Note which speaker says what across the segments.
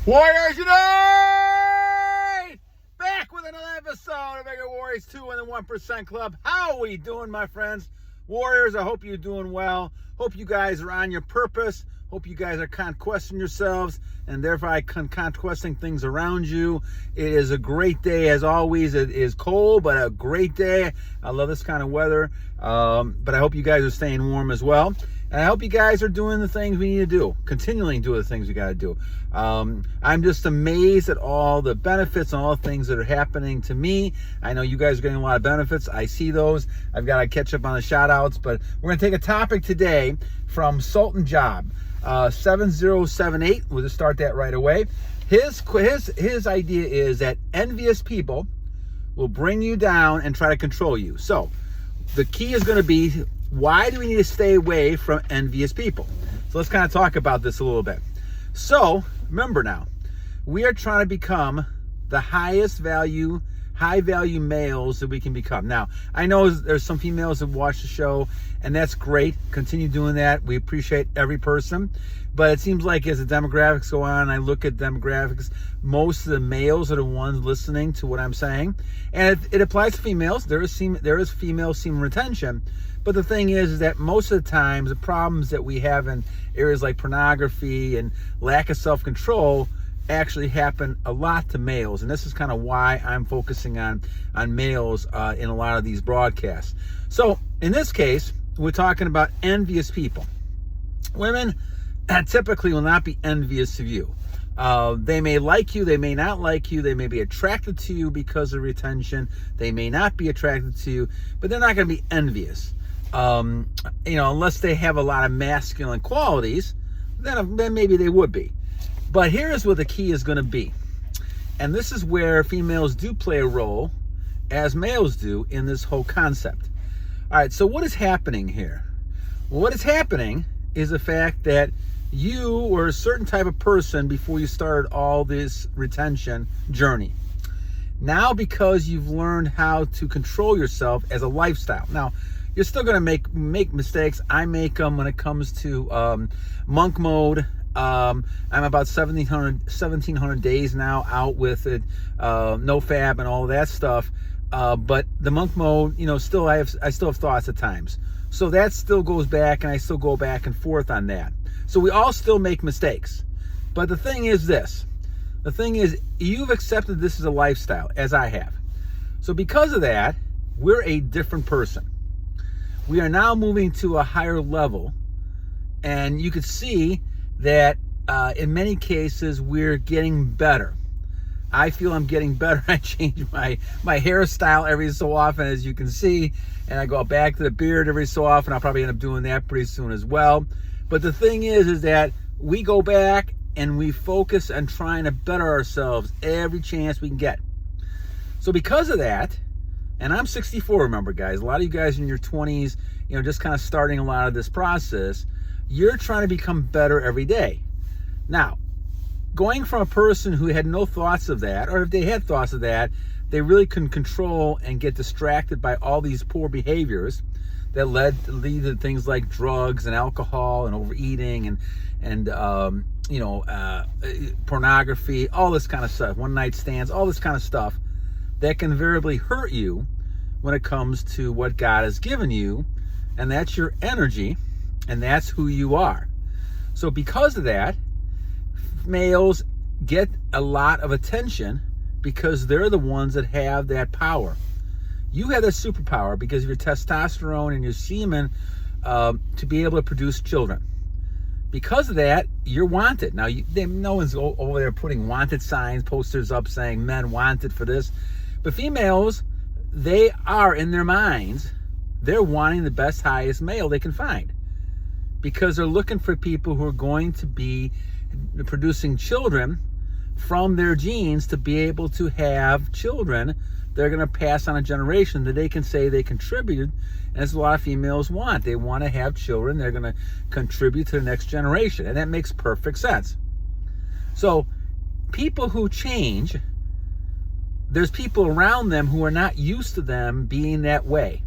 Speaker 1: Warriors Unite! Back with another episode of Mega Warriors 2 in the 1% Club. How are we doing, my friends? Warriors, I hope you're doing well. Hope you guys are on your purpose. Hope you guys are conquesting yourselves and thereby conquesting things around you. It is a great day as always. It is cold, but a great day. I love this kind of weather. But I hope you guys are staying warm as well. And I hope you guys are doing the things we need to do, continuing to do the things we got to do. I'm just amazed at all the benefits and all the things that are happening to me. I know you guys are getting a lot of benefits. I see those. I've got to catch up on the shout outs, but we're going to take a topic today from sultanjob 7078. We'll just start that right away. His idea is that envious people will bring you down and try to control you. So the key is going to be, why do we need to stay away from envious people? So let's kind of talk about this a little bit. So remember now, we are trying to become the high value males that we can become. Now, I know there's some females that watch the show, and that's great. Continue doing that. We appreciate every person. But it seems like as the demographics go on, I look at demographics, most of the males are the ones listening to what I'm saying. And it applies to females. There is female semen retention. But the thing is that most of the times, the problems that we have in areas like pornography and lack of self-control actually happen a lot to males. And this is kind of why I'm focusing on males in a lot of these broadcasts. So in this case, we're talking about envious people. Women typically will not be envious of you. They may like you, they may not like you, they may be attracted to you because of retention, they may not be attracted to you, but they're not going to be envious. Unless they have a lot of masculine qualities, then maybe they would be. But here's what the key is going to be. And this is where females do play a role, as males do, in this whole concept. All right, so what is happening here? Well, what is happening is the fact that you were a certain type of person before you started all this retention journey. Now, because you've learned how to control yourself as a lifestyle. Now, you're still going to make mistakes. I make them when it comes to monk mode. I'm about 1,700 days now out with it, no fab and all of that stuff. But the monk mode, I still have thoughts at times. So that still goes back, and I still go back and forth on that. So we all still make mistakes. But the thing is this. The thing is, you've accepted this as a lifestyle, as I have. So because of that, we're a different person. We are now moving to a higher level, and you could see that in many cases we're getting better. I feel I'm getting better. I change my hairstyle every so often, as you can see, and I go back to the beard every so often. I'll probably end up doing that pretty soon as well. But the thing is that we go back and we focus on trying to better ourselves every chance we can get. So because of that, and I'm 64, remember, guys. A lot of you guys in your 20s, just kind of starting a lot of this process, you're trying to become better every day. Now, going from a person who had no thoughts of that, or if they had thoughts of that, they really couldn't control and get distracted by all these poor behaviors that lead to things like drugs and alcohol and overeating and pornography, all this kind of stuff, one-night stands, all this kind of stuff that can invariably hurt you when it comes to what God has given you, and that's your energy, and that's who you are. So because of that, males get a lot of attention because they're the ones that have that power. You have that superpower because of your testosterone and your semen to be able to produce children. Because of that, you're wanted. Now, no one's over there putting wanted signs, posters up saying men wanted for this. But females, they are in their minds, they're wanting the best, highest male they can find. Because they're looking for people who are going to be producing children from their genes to be able to have children. They're going to pass on a generation that they can say they contributed. And that's what a lot of females want. They want to have children. They're going to contribute to the next generation. And that makes perfect sense. So people who change, there's people around them who are not used to them being that way.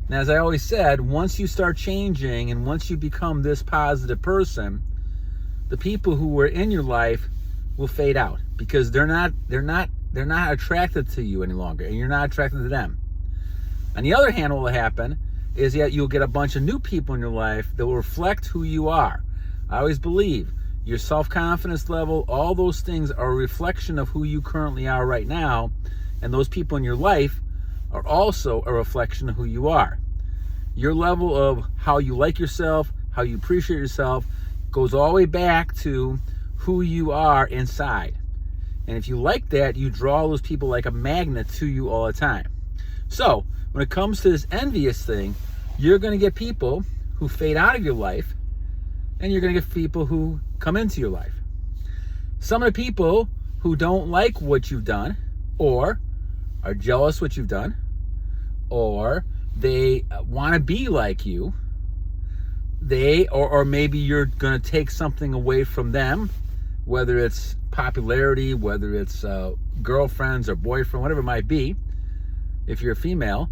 Speaker 1: And as I always said, once you start changing and once you become this positive person, the people who were in your life will fade out because they're not attracted to you any longer, and you're not attracted to them. On the other hand, what will happen is that you'll get a bunch of new people in your life that will reflect who you are. I always believe your self-confidence level, all those things are a reflection of who you currently are right now, and those people in your life are also a reflection of who you are. Your level of how you like yourself, how you appreciate yourself, goes all the way back to who you are inside. And if you like that, you draw those people like a magnet to you all the time. So when it comes to this envious thing, you're going to get people who fade out of your life, and you're going to get people who come into your life. Some of the people who don't like what you've done, or are jealous what you've done, or they want to be like you, or maybe you're going to take something away from them, whether it's popularity, whether it's girlfriends or boyfriend, whatever it might be. If you're a female,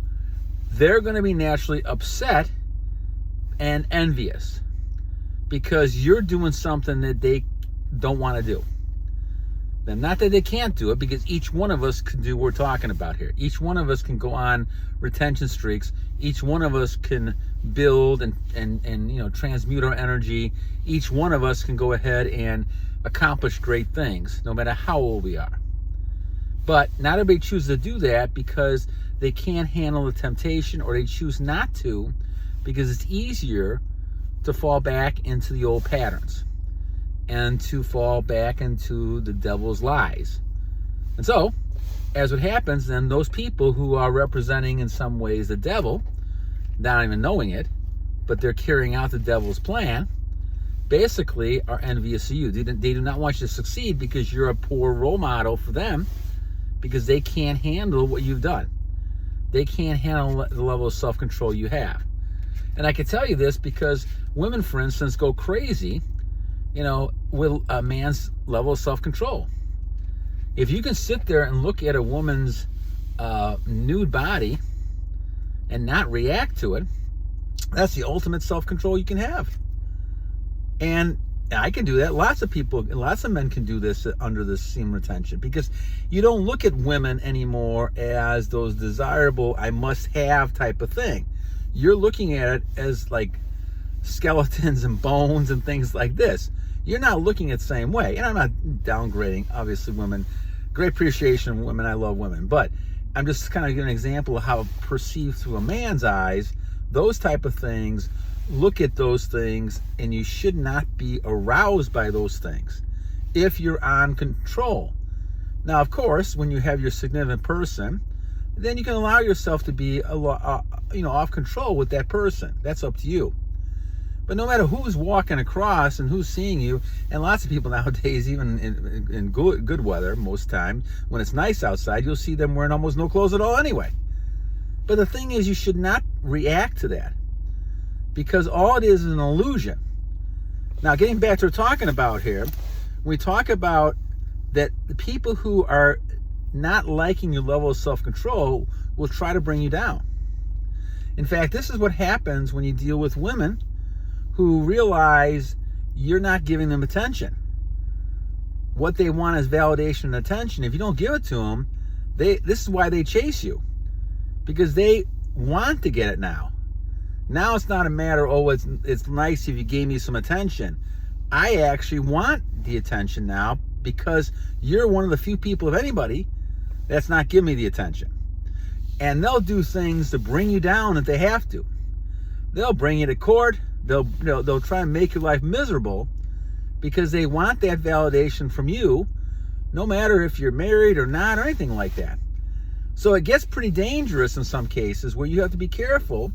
Speaker 1: they're going to be naturally upset and envious because you're doing something that they don't want to do. And not that they can't do it, because each one of us can do what we're talking about here. Each one of us can go on retention streaks. Each one of us can build and transmute our energy. Each one of us can go ahead and accomplish great things, no matter how old we are. But not everybody chooses to do that because they can't handle the temptation, or they choose not to because it's easier to fall back into the old patterns and to fall back into the devil's lies. And so, as what happens, then those people who are representing in some ways the devil, not even knowing it, but they're carrying out the devil's plan, basically are envious of you. They do not want you to succeed because you're a poor role model for them, because they can't handle what you've done. They can't handle the level of self-control you have. And I can tell you this because women, for instance, go crazy, with a man's level of self-control. If you can sit there and look at a woman's nude body and not react to it, that's the ultimate self-control you can have. And I can do that. Lots of men can do this under this semen retention, because you don't look at women anymore as those desirable, I must have type of thing. You're looking at it as like skeletons and bones and things like this. You're not looking at the same way. And I'm not downgrading, obviously, women. Great appreciation of women. I love women. But I'm just kind of giving an example of how perceived through a man's eyes, those type of things, look at those things, and you should not be aroused by those things if you're on control. Now, of course, when you have your significant person, then you can allow yourself to be off control with that person. That's up to you. But no matter who's walking across and who's seeing you, and lots of people nowadays, even in good weather, most time, when it's nice outside, you'll see them wearing almost no clothes at all anyway. But the thing is, you should not react to that, because all it is an illusion. Now, getting back to what we're talking about here, we talk about that the people who are not liking your level of self-control will try to bring you down. In fact, this is what happens when you deal with women who realize you're not giving them attention. What they want is validation and attention. If you don't give it to them, this is why they chase you, because they want to get it now. Now it's not a matter, it's nice if you gave me some attention. I actually want the attention now, because you're one of the few people, of anybody, that's not giving me the attention. And they'll do things to bring you down if they have to. They'll bring you to court. They'll try and make your life miserable because they want that validation from you, no matter if you're married or not or anything like that. So it gets pretty dangerous in some cases, where you have to be careful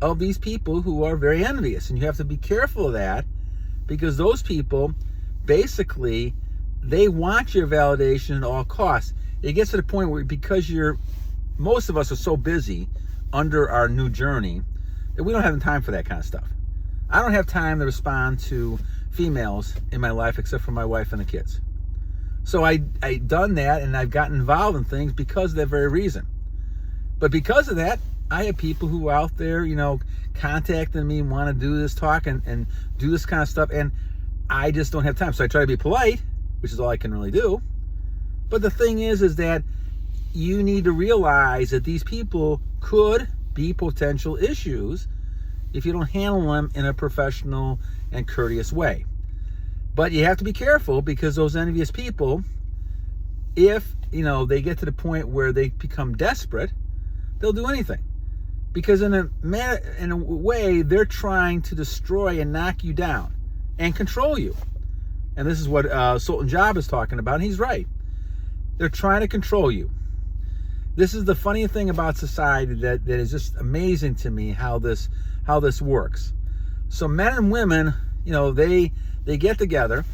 Speaker 1: of these people who are very envious. And you have to be careful of that, because those people, basically, they want your validation at all costs. It gets to the point where, because most of us are so busy under our new journey, that we don't have time for that kind of stuff. I don't have time to respond to females in my life except for my wife and the kids. So I done that, and I've gotten involved in things because of that very reason. But because of that, I have people who are out there, contacting me, want to do this talk and do this kind of stuff, and I just don't have time. So I try to be polite, which is all I can really do. But the thing is that you need to realize that these people could be potential issues if you don't handle them in a professional and courteous way. But you have to be careful, because those envious people, if they get to the point where they become desperate, they'll do anything. Because in a way, they're trying to destroy and knock you down and control you. And this is what sultanjob is talking about, and he's right. They're trying to control you. This is the funny thing about society that is just amazing to me, how this works. So men and women, they get together,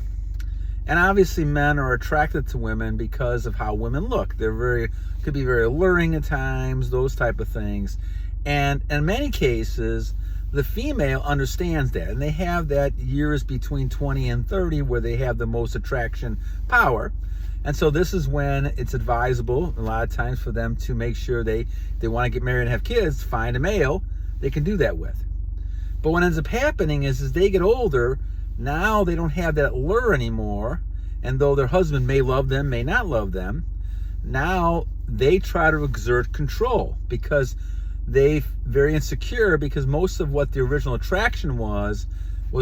Speaker 1: and obviously men are attracted to women because of how women look. Could be very alluring at times, those type of things. And in many cases, the female understands that, and they have that years between 20 and 30 where they have the most attraction power. And so this is when it's advisable a lot of times for them to make sure they want to get married and have kids, find a male they can do that with. But what ends up happening is as they get older, now they don't have that lure anymore. And though their husband may love them, may not love them, now they try to exert control because they're very insecure, because most of what the original attraction was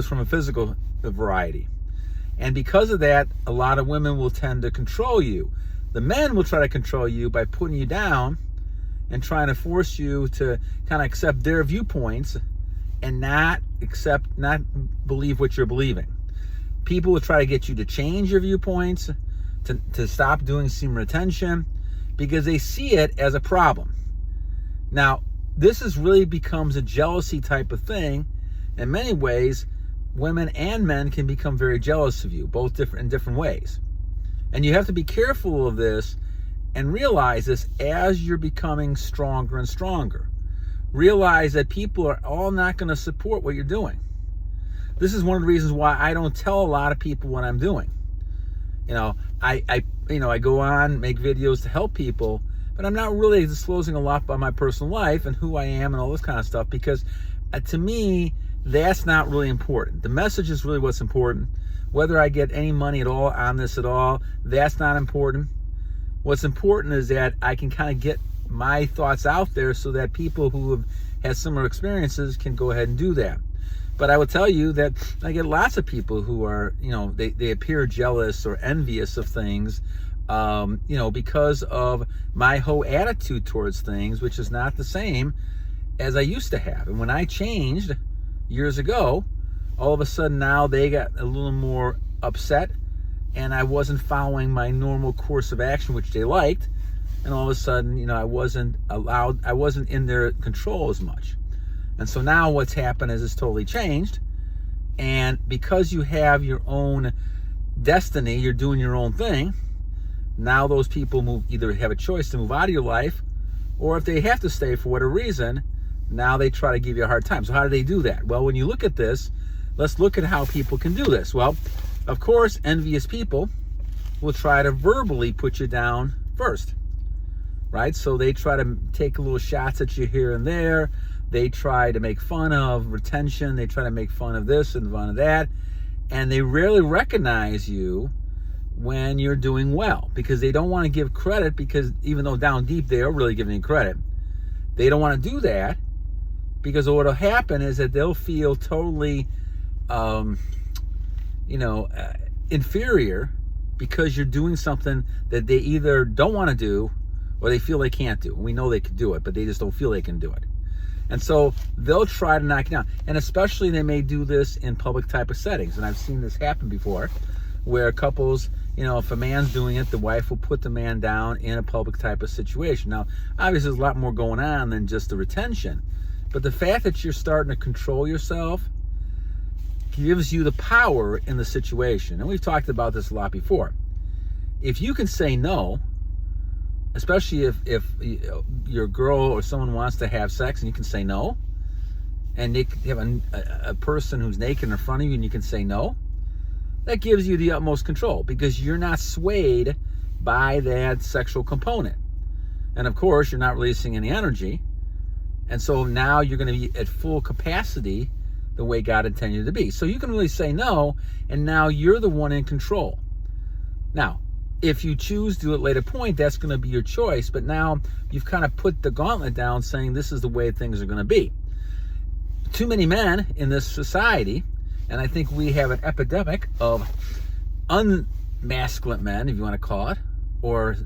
Speaker 1: from a physical variety. And because of that, a lot of women will tend to control you. The men will try to control you by putting you down and trying to force you to kind of accept their viewpoints and not believe what you're believing. People will try to get you to change your viewpoints, to stop doing semen retention, because they see it as a problem. Now, this really becomes a jealousy type of thing. In many ways, women and men can become very jealous of you, both in different ways. And you have to be careful of this and realize this as you're becoming stronger and stronger. Realize that people are all not going to support what you're doing. This is one of the reasons why I don't tell a lot of people what I'm doing. I go on, make videos to help people, but I'm not really disclosing a lot about my personal life and who I am and all this kind of stuff, because to me, that's not really important. The message is really what's important. Whether I get any money at all on this at all, that's not important. What's important is that I can kind of get my thoughts out there so that people who have had similar experiences can go ahead and do that. But I will tell you that I get lots of people who are, they appear jealous or envious of things, because of my whole attitude towards things, which is not the same as I used to have. And when I changed years ago, all of a sudden now they got a little more upset, and I wasn't following my normal course of action, which they liked. And all of a sudden, I wasn't in their control as much. And so now what's happened is it's totally changed. And because you have your own destiny, you're doing your own thing, now those people either have a choice to move out of your life, or if they have to stay for whatever reason, now they try to give you a hard time. So how do they do that? Well, when you look at this, let's look at how people can do this. Well, of course, envious people will try to verbally put you down first, right? So they try to take little shots at you here and there. They try to make fun of retention. They try to make fun of this and fun of that. And they rarely recognize you when you're doing well, because they don't want to give credit, because even though down deep they are really giving you credit, they don't want to do that, because what will happen is that they'll feel totally inferior because you're doing something that they either don't want to do or they feel they can't do. We know they can do it, but they just don't feel they can do it. And so they'll try to knock you down. And especially they may do this in public type of settings. And I've seen this happen before, where couples, if a man's doing it, the wife will put the man down in a public type of situation. Now, obviously there's a lot more going on than just the retention. But the fact that you're starting to control yourself gives you the power in the situation. And we've talked about this a lot before. If you can say no, especially if your girl or someone wants to have sex and you can say no, and they have a person who's naked in front of you and you can say no, that gives you the utmost control, because you're not swayed by that sexual component. And of course, you're not releasing any energy. And so now you're going to be at full capacity the way God intended you to be. So you can really say no, and now you're the one in control. Now, if you choose to do it at a later point, that's going to be your choice. But now you've kind of put the gauntlet down saying this is the way things are going to be. Too many men in this society, and I think we have an epidemic of unmasculine men, if you want to call it, or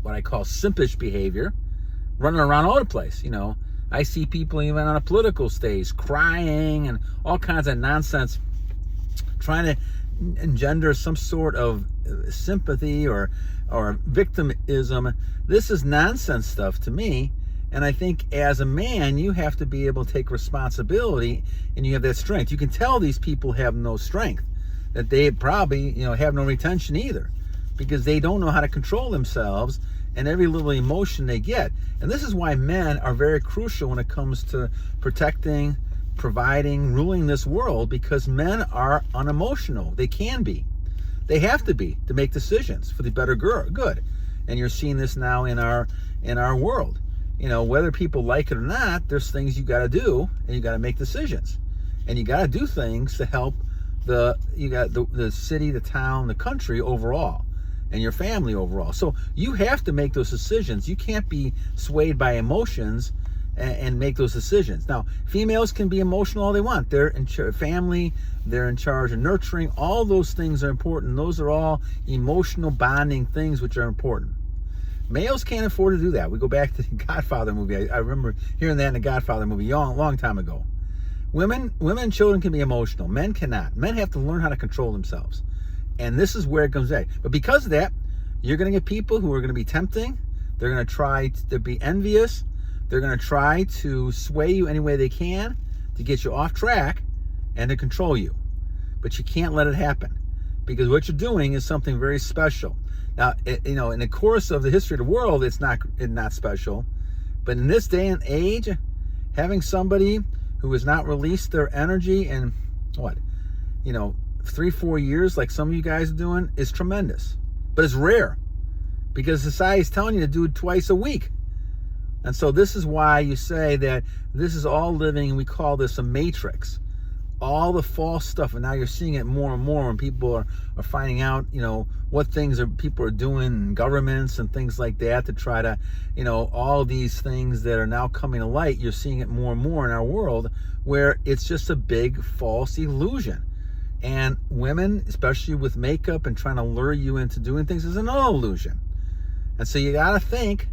Speaker 1: what I call simpish behavior, running around all the place. You know, I see people even on a political stage crying and all kinds of nonsense, trying to engender some sort of sympathy or victimism. This is nonsense stuff to me. And I think as a man, you have to be able to take responsibility, and you have that strength. You can tell these people have no strength, that they probably, have no retention either, because they don't know how to control themselves and every little emotion they get. And this is why men are very crucial when it comes to protecting, providing, ruling this world, because men are unemotional. They can be. They have to be to make decisions for the better good. And you're seeing this now in our world. Whether people like it or not, there's things you got to do, and you got to make decisions, and you got to do things to help the city, the town, the country overall, and your family overall. So you have to make those decisions. You can't be swayed by emotions and make those decisions. Now, females can be emotional all they want. They're in family. They're in charge of nurturing. All those things are important. Those are all emotional bonding things which are important. Males can't afford to do that. We go back to the Godfather movie. I remember hearing that in the Godfather movie a long time ago. Women and children can be emotional. Men cannot. Men have to learn how to control themselves. And this is where it comes in. But because of that, you're going to get people who are going to be tempting. They're going to try to be envious. They're going to try to sway you any way they can to get you off track and to control you. But you can't let it happen, because what you're doing is something very special. Now, in the course of the history of the world, it's not special. But in this day and age, having somebody who has not released their energy in 3-4 years, like some of you guys are doing, is tremendous. But it's rare, because society is telling you to do it twice a week. And so this is why you say that this is all living, and we call this a matrix. All the false stuff, and now you're seeing it more and more when people are finding out, what things people are doing in governments and things like that to try to, all these things that are now coming to light. You're seeing it more and more in our world, where it's just a big false illusion. And women, especially with makeup and trying to lure you into doing things, is another illusion. And so you got to think,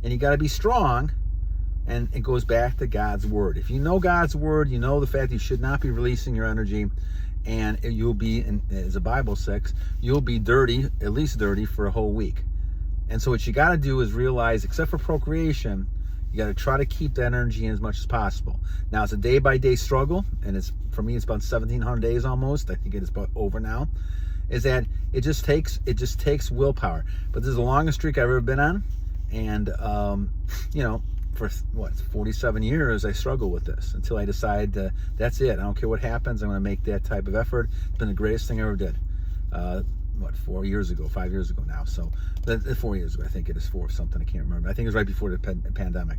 Speaker 1: and you got to be strong. And it goes back to God's word. If you know God's word, you know the fact that you should not be releasing your energy, and you'll be, as the Bible says, you'll be dirty, at least dirty, for a whole week. And so what you got to do is realize, except for procreation, you got to try to keep that energy in as much as possible. Now, it's a day-by-day struggle, and for me, it's about 1,700 days almost. I think it's about over now. Is that it just takes willpower. But this is the longest streak I've ever been on, and for 47 years I struggle with this until I decide that's it. I don't care what happens. I'm going to make that type of effort. It's been the greatest thing I ever did. 5 years ago now. So 4 years ago, I think it is 4 something. I can't remember. I think it was right before the pandemic,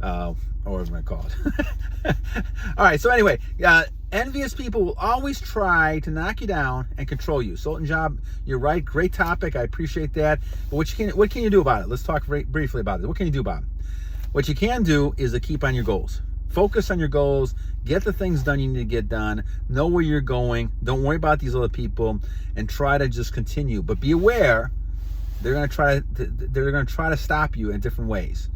Speaker 1: or whatever I call it. All right. So anyway, envious people will always try to knock you down and control you. Sultanjob, you're right. Great topic. I appreciate that. But what can you do about it? Let's talk briefly about it. What can you do about it? What you can do is to keep on your goals. Focus on your goals. Get the things done you need to get done. Know where you're going. Don't worry about these other people, and try to just continue. But be aware, they're going to try to stop you in different ways.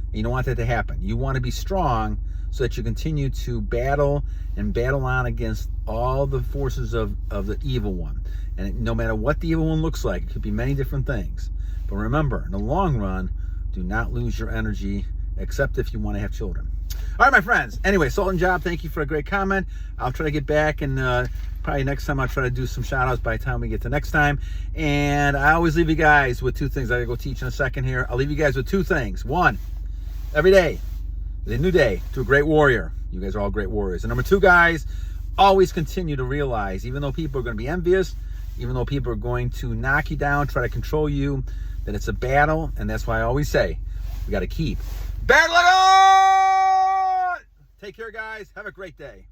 Speaker 1: And you don't want that to happen. You want to be strong so that you continue to battle on against all the forces of the evil one. And no matter what the evil one looks like, it could be many different things. But remember, in the long run, do not lose your energy, except if you want to have children. All right, my friends. Anyway, Sultanjob, thank you for a great comment. I'll try to get back, and probably next time I'll try to do some shout outs by the time we get to next time. And I always leave you guys with 2 things. I gotta go teach in a second here. I'll leave you guys with 2 things. 1, every day is a new day to a great warrior. You guys are all great warriors. And number 2, guys, always continue to realize, even though people are going to be envious, even though people are going to knock you down, try to control you, that it's a battle. And that's why I always say, we got to keep battling on. Take care, guys. Have a great day.